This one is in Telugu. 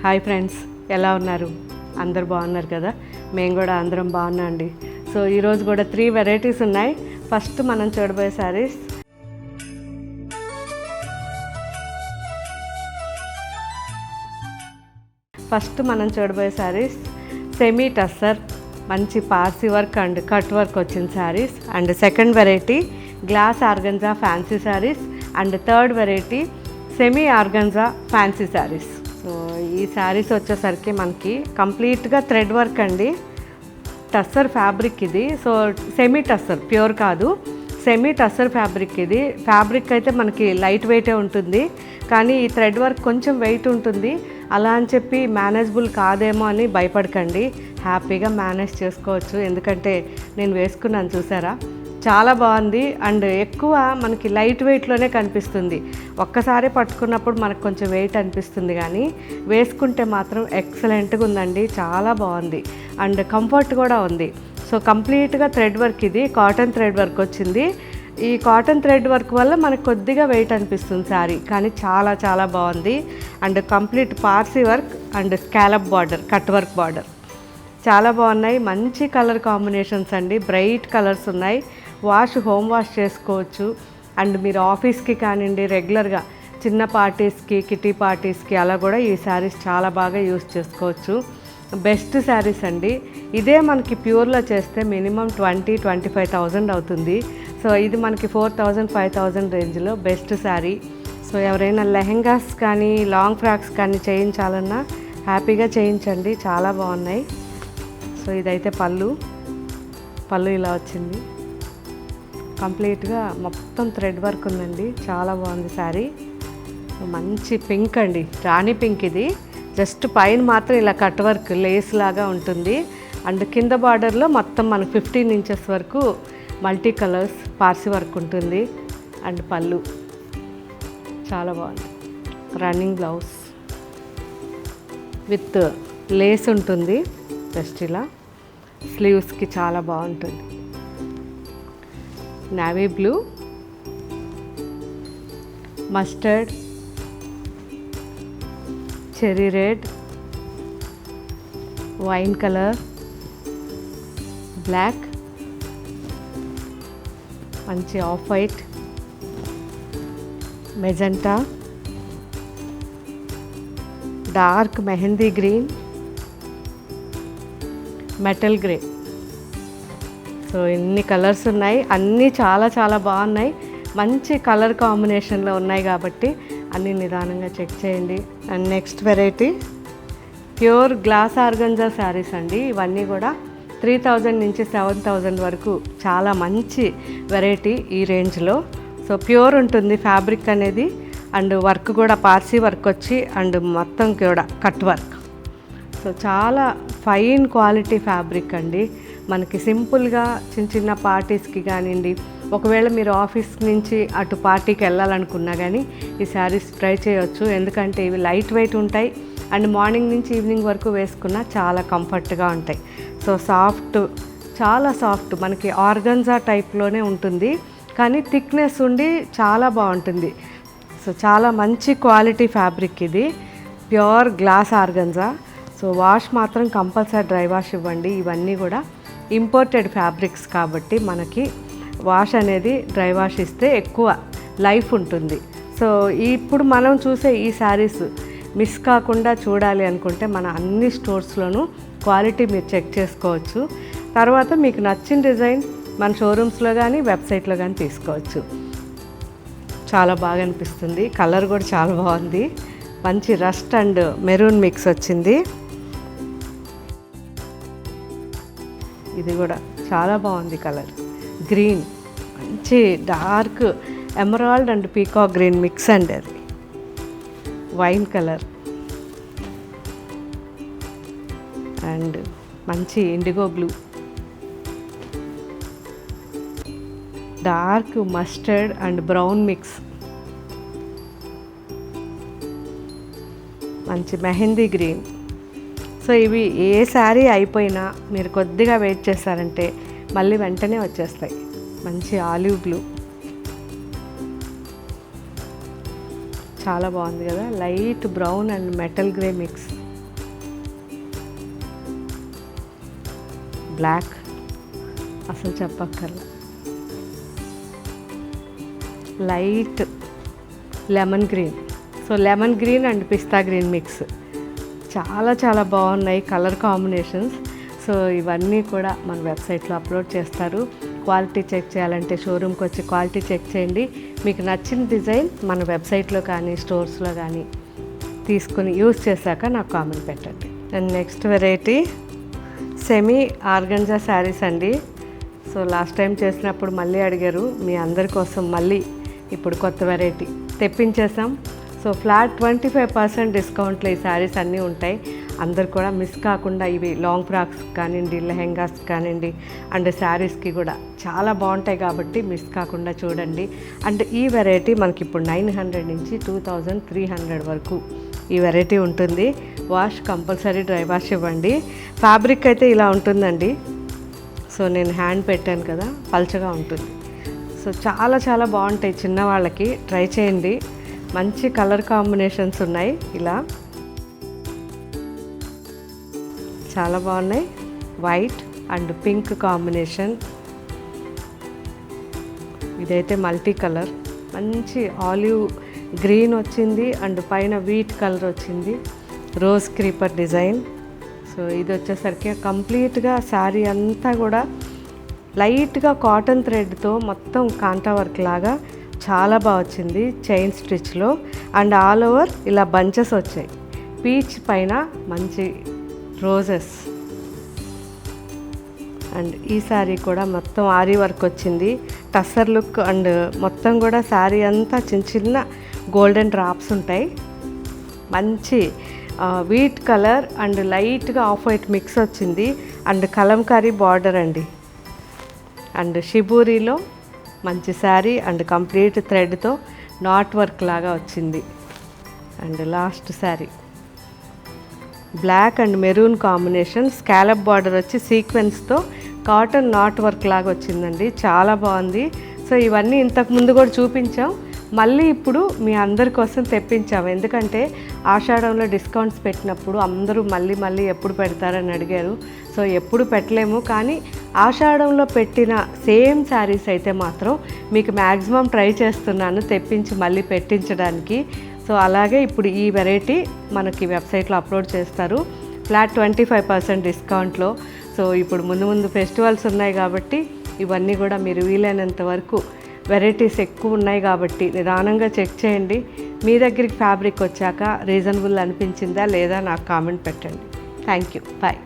హాయ్ ఫ్రెండ్స్, ఎలా ఉన్నారు? అందరు బాగున్నారు కదా? మేము కూడా అందరం బాగున్నాం అండి. సో ఈరోజు కూడా 3 వెరైటీస్ ఉన్నాయి. ఫస్ట్ మనం చూడబోయే శారీస్ సెమీ టస్సర్, మంచి Parsi work and cut work వచ్చిన saris. And second variety glass organza fancy saris. And third variety semi organza fancy saris. So ఈ శారీస్ వచ్చేసరికి మనకి కంప్లీట్గా థ్రెడ్ వర్క్ అండి. టస్సర్ ఫ్యాబ్రిక్ ఇది. సో సెమీ టస్సర్, ప్యూర్ కాదు, సెమీ టస్సర్ ఫ్యాబ్రిక్ ఇది. ఫ్యాబ్రిక్ అయితే మనకి లైట్ వెయిటే ఉంటుంది, కానీ ఈ థ్రెడ్ వర్క్ కొంచెం వెయిట్ ఉంటుంది. అలా అని చెప్పి మేనేజబుల్ కాదేమో అని భయపడకండి, హ్యాపీగా మేనేజ్ చేసుకోవచ్చు. ఎందుకంటే నేను వేసుకున్నాను, చూసారా, చాలా బాగుంది. అండ్ ఎక్కువ మనకి లైట్ వెయిట్లోనే కనిపిస్తుంది. ఒక్కసారి పట్టుకున్నప్పుడు మనకు కొంచెం వెయిట్ అనిపిస్తుంది, కానీ వేసుకుంటే మాత్రం ఎక్సలెంట్గా ఉందండి, చాలా బాగుంది. అండ్ కంఫర్ట్ కూడా ఉంది. సో కంప్లీట్గా థ్రెడ్ వర్క్, ఇది కాటన్ థ్రెడ్ వర్క్ వచ్చింది. ఈ కాటన్ థ్రెడ్ వర్క్ వల్ల మనకు కొద్దిగా వెయిట్ అనిపిస్తుంది శారీ, కానీ చాలా చాలా బాగుంది. And complete Parsi work and scallop border, cut work border చాలా బాగున్నాయి. మంచి కలర్ కాంబినేషన్స్ అండి, బ్రైట్ కలర్స్ ఉన్నాయి. హోమ్ వాష్ చేసుకోవచ్చు. అండ్ మీరు ఆఫీస్కి కానివ్వండి, రెగ్యులర్గా చిన్న పార్టీస్కి, కిటీ పార్టీస్కి అలా కూడా ఈ శారీస్ చాలా బాగా యూస్ చేసుకోవచ్చు. బెస్ట్ శారీస్ అండి. ఇదే మనకి ప్యూర్లో చేస్తే మినిమం 20-25,000 అవుతుంది. సో ఇది మనకి 4,000, 5,000 రేంజ్లో బెస్ట్ శారీ. సో ఎవరైనా లెహెంగాస్ కానీ లాంగ్ ఫ్రాక్స్ కానీ చేయించాలన్నా హ్యాపీగా చేయించండి, చాలా బాగున్నాయి. సో ఇదైతే పళ్ళు ఇలా వచ్చింది. కంప్లీట్గా మొత్తం థ్రెడ్ వర్క్ ఉందండి, చాలా బాగుంది శారీ. మంచి పింక్ అండి, రాణి పింక్ ఇది. జస్ట్ పైన మాత్రం ఇలా కట్ వర్క్ లేస్ లాగా ఉంటుంది. అండ్ కింద బార్డర్లో మొత్తం మనకు 15 ఇంచెస్ వరకు మల్టీ కలర్స్ పార్సీ వర్క్ ఉంటుంది. అండ్ పళ్ళు చాలా బాగుంది. రన్నింగ్ బ్లౌజ్ విత్ లేస్ ఉంటుంది, జస్ట్ ఇలా స్లీవ్స్కి చాలా బాగుంటుంది. Navy blue, mustard, cherry red, wine colour, black, మంచి off white, magenta, dark mehndi green, metal grey. So ఇన్ని కలర్స్ ఉన్నాయి, అన్నీ చాలా చాలా బాగున్నాయి. మంచి కలర్ కాంబినేషన్లో ఉన్నాయి కాబట్టి అన్నీ నిదానంగా చెక్ చేయండి. And next variety pure glass organza saris అండి. ఇవన్నీ కూడా 3,000 నుంచి 7,000 వరకు చాలా మంచి వెరైటీ ఈ రేంజ్లో. సో ప్యూర్ ఉంటుంది ఫ్యాబ్రిక్ అనేది. అండ్ వర్క్ కూడా పార్సీ వర్క్ వచ్చి, అండ్ మొత్తం కూడా కట్ వర్క్. సో చాలా ఫైన్ క్వాలిటీ ఫ్యాబ్రిక్ అండి. మనకి సింపుల్గా చిన్న చిన్న పార్టీస్కి కానివ్వండి, ఒకవేళ మీరు ఆఫీస్ నుంచి అటు పార్టీకి వెళ్ళాలనుకున్నా కానీ ఈ శారీస్ ట్రై చేయొచ్చు. ఎందుకంటే ఇవి లైట్ వెయిట్ ఉంటాయి, అండ్ మార్నింగ్ నుంచి ఈవినింగ్ వరకు వేసుకున్నా చాలా కంఫర్ట్గా ఉంటాయి. సో సాఫ్ట్, చాలా సాఫ్ట్, మనకి ఆర్గంజా టైప్లోనే ఉంటుంది, కానీ థిక్నెస్ ఉండి చాలా బాగుంటుంది. సో చాలా మంచి క్వాలిటీ ఫ్యాబ్రిక్ ఇది, pure glass organza. So wash మాత్రం కంపల్సరీ డ్రై వాష్ ఇవ్వండి. ఇవన్నీ కూడా ఇంపోర్టెడ్ ఫ్యాబ్రిక్స్ కాబట్టి మనకి వాష్ అనేది డ్రై వాష్ ఇస్తే ఎక్కువ లైఫ్ ఉంటుంది. సో ఇప్పుడు మనం చూసే ఈ శారీస్ మిస్ కాకుండా చూడాలి అనుకుంటే మన అన్ని స్టోర్స్లోనూ క్వాలిటీ మీరు చెక్ చేసుకోవచ్చు. తర్వాత మీకు నచ్చిన డిజైన్ మన షోరూమ్స్లో కానీ వెబ్సైట్లో కానీ తీసుకోవచ్చు. చాలా బాగా అనిపిస్తుంది. కలర్ కూడా చాలా బాగుంది, మంచి రస్ట్ అండ్ మెరూన్ మిక్స్ వచ్చింది. ఇది కూడా చాలా బాగుంది కలర్, గ్రీన్, మంచి dark emerald and peacock green mix అండి. అది వైన్ కలర్ అండ్ మంచి IndiGo blue, dark mustard and brown mix, మంచి మెహందీ గ్రీన్. సో ఇవి ఏ శారీ అయిపోయినా మీరు కొద్దిగా వెయిట్ చేస్తారంటే మళ్ళీ వెంటనే వచ్చేస్తాయి. మంచి ఆలివ్ బ్లూ, చాలా బాగుంది కదా, light brown and metal grey mix. Black అసలు చెప్పక్కర్లేదు. Light lemon green, so lemon green and pista green mix చాలా చాలా బాగున్నాయి కలర్ కాంబినేషన్స్. సో ఇవన్నీ కూడా మన వెబ్సైట్లో అప్లోడ్ చేస్తారు. క్వాలిటీ చెక్ చేయాలంటే షోరూమ్కి వచ్చి క్వాలిటీ చెక్ చేయండి. మీకు నచ్చిన డిజైన్ మన వెబ్సైట్లో కానీ స్టోర్స్లో కానీ తీసుకుని యూజ్ చేశాక నాకు కామెంట్ పెట్టండి. And next variety semi organza saris అండి. సో లాస్ట్ టైం చేసినప్పుడు మళ్ళీ అడిగారు, మీ అందరి కోసం మళ్ళీ ఇప్పుడు కొత్త వెరైటీ తెప్పించేసాం. సో ఫ్లాట్ 25% డిస్కౌంట్లో ఈ శారీస్ అన్నీ ఉంటాయి. అందరు కూడా మిస్ కాకుండా ఇవి లాంగ్ ఫ్రాక్స్ కానివ్వండి, లెహెంగాస్ కానివ్వండి అండ్ శారీస్కి కూడా చాలా బాగుంటాయి కాబట్టి మిస్ కాకుండా చూడండి. అండ్ ఈ వెరైటీ మనకి ఇప్పుడు 900 నుంచి 2300 వరకు ఈ వెరైటీ ఉంటుంది. వాష్ కంపల్సరీ డ్రై వాష్ ఇవ్వండి. ఫ్యాబ్రిక్ అయితే ఇలా ఉంటుందండి. సో నేను హ్యాండ్ పెట్టాను కదా, పల్చగా ఉంటుంది. సో చాలా చాలా బాగుంటాయి, చిన్నవాళ్ళకి ట్రై చేయండి. మంచి కలర్ కాంబినేషన్స్ ఉన్నాయి, ఇలా చాలా బాగున్నాయి. వైట్ అండ్ పింక్ కాంబినేషన్, ఇదైతే మల్టీ కలర్, మంచి ఆలివ్ గ్రీన్ వచ్చింది అండ్ పైన వీట్ కలర్ వచ్చింది, రోజ్ క్రీపర్ డిజైన్. సో ఇది వచ్చేసరికి కంప్లీట్గా శారీ అంతా కూడా లైట్గా కాటన్ థ్రెడ్తో మొత్తం కాంటా వర్క్ లాగా చాలా బాగా వచ్చింది చైన్ స్టిచ్లో. అండ్ ఆల్ ఓవర్ ఇలా బంచెస్ వచ్చాయి. పీచ్ పైన మంచి రోజెస్. అండ్ ఈ శారీ కూడా మొత్తం ఆరీ వర్క్ వచ్చింది, టస్సర్ లుక్. అండ్ మొత్తం కూడా శారీ అంతా చిన్న చిన్న గోల్డెన్ డ్రాప్స్ ఉంటాయి. మంచి వీట్ కలర్ అండ్ లైట్గా ఆఫ్ వైట్ మిక్స్ వచ్చింది. అండ్ కలంకారీ బార్డర్ అండి. అండ్ షిబూరిలో మంచి శారీ అండ్ కంప్లీట్ థ్రెడ్తో నాట్ వర్క్ లాగా వచ్చింది. And last sari black and maroon combination, scallop border వచ్చి సీక్వెన్స్తో కాటన్ నాట్ వర్క్ లాగా వచ్చిందండి, చాలా బాగుంది. సో ఇవన్నీ ఇంతకు ముందు కూడా చూపించాం, మళ్ళీ ఇప్పుడు మీ అందరి కోసం తెప్పించాము. ఎందుకంటే ఆషాఢంలో డిస్కౌంట్స్ పెట్టినప్పుడు అందరూ మళ్ళీ మళ్ళీ ఎప్పుడు పెడతారని అడిగారు. సో ఎప్పుడు పెట్టలేము, కానీ ఆషాఢంలో పెట్టిన సేమ్ శారీస్ అయితే మాత్రం మీకు మ్యాక్సిమం ట్రై చేస్తున్నాను తెప్పించి మళ్ళీ పెట్టించడానికి. సో అలాగే ఇప్పుడు ఈ వెరైటీ మనకి వెబ్సైట్లో అప్లోడ్ చేస్తారు ఫ్లాట్ 25% డిస్కౌంట్లో. సో ఇప్పుడు ముందు ముందు ఫెస్టివల్స్ ఉన్నాయి కాబట్టి ఇవన్నీ కూడా మీరు వీలైనంత వరకు వెరైటీస్ ఎక్కువ ఉన్నాయి కాబట్టి నిదానంగా చెక్ చేయండి. మీ దగ్గరికి ఫ్యాబ్రిక్ వచ్చాక రీజనబుల్ అనిపించిందా లేదా నాకు కామెంట్ పెట్టండి. Thank you, bye.